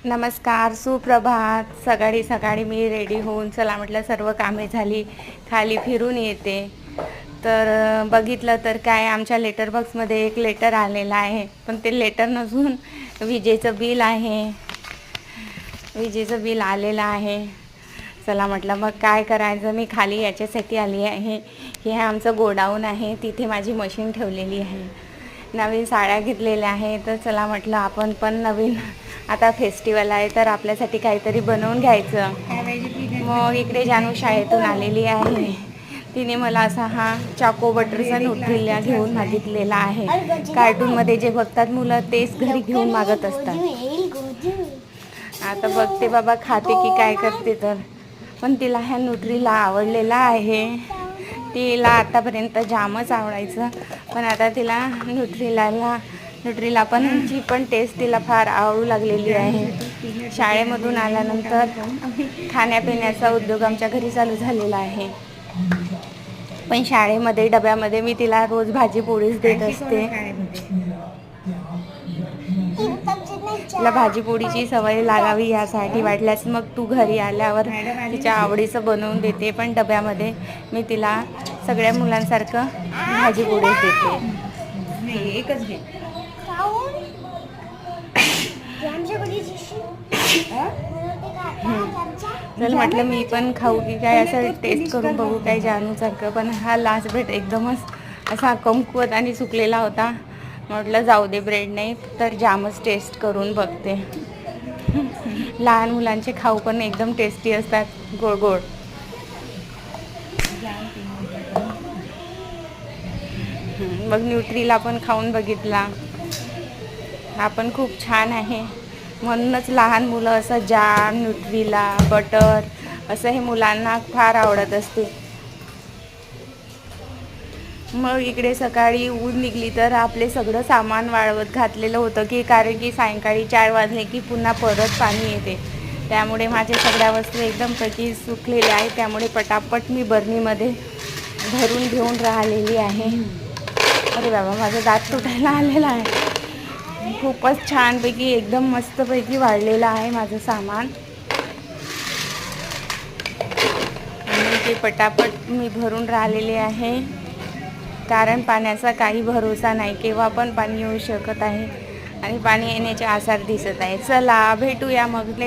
नमस्कार, सुप्रभात. सकाळी सकाळी मी रेडी होऊन चला म्हटलं सर्व कामे झाली, खाली फिरून येते. तर बघितलं तर काय आमच्या लेटर बॉक्समध्ये एक लेटर आलेलं आहे, पण ते लेटर नसून विजेचं बिल आहे. विजेचं बिल आलेलं आहे. चला म्हटलं मग काय करायचं. मी खाली याच्यासाठी आली आहे की हे आमचं गोडाऊन आहे, तिथे माझी मशीन ठेवलेली आहे. नवीन साड्या घेतलेल्या आहे, तर चला म्हटलं आपण पण नवीन आता फेस्टिवल आहे तर आपल्यासाठी काहीतरी बनवून घ्यायचं. मग इकडे जानू शाळेतून आलेली आहे. तिने मला असा हा चाको बटरचा न्यूट्रिला घेऊन मागितलेला आहे. कार्टूनमध्ये जे बघतात मुलं तेच घरी घेऊन मागत असतात. आता बघते बाबा खाते की काय करते. तर पण तिला ह्या न्यूट्रिला आवडलेला आहे. तिला आतापर्यंत जामच आवडायचं, पण आता तिला न्यूट्रिला पण टेस्ट तिला फार आवडू लागलेली आहे. शाळेमधून आल्यानंतर खाण्यापिण्याचा उद्योग आमच्या घरी चालू झालेला आहे. पण शाळेमध्ये डब्यामध्ये मी तिला रोज भाजी पोळीच देत असते. तिला भाजी पोळीची सवय लागावी यासाठी वाटल्यास मग तू घरी आल्यावर तिच्या आवडीचं बनवून देते, पण डब्यामध्ये मी तिला सगळ्या मुलांसारखं भाजी पोळीच देते. एकच घे. चल म्हटलं मी पण खाऊ की काय, असं टेस्ट करून बघू काय जानूसारखं. पण हा लास्ट ब्रेड एकदमच असा कमकुवत आणि सुकलेला होता. म्हटलं जाऊ दे, ब्रेड नाही तर जामच टेस्ट करून बघते. लहान मुलांचे खाऊ पण एकदम टेस्टी असतात, गोड गोड. मग न्यूट्रीला पण खाऊन बघितला, हा पण खूप छान आहे. म्हणूनच लहान मुलं असं जॅम, न्यूट्रीला, बटर असं हे मुलांना फार आवडत असते. मग इकडे सकाळी ऊन निघली तर आपले सगळं सामान वाळवत घातलेलं होतं की कारण की सायंकाळी 4 वाजले की पुन्हा परत पाणी येते. त्यामुळे माझ्या सगळ्या वस्तू एकदमपैकी सुकलेल्या आहेत. त्यामुळे पटापट मी बरणीमध्ये भरून घेऊन राहिलेली आहे. अरे बाबा, माझा दात तुटायला आलेला आहे. खूपच छानपैकी एकदम मस्तपैकी वाढलेलं आहे माझं सामान. आणि ते पटापट मी भरून राहिलेले आहे, कारण पाण्याचा काही भरोसा नाही, केव्हा पण पाणी येऊ शकत आहे आणि पाणी येण्याचे आसार दिसत आहे. चला भेटूया मग.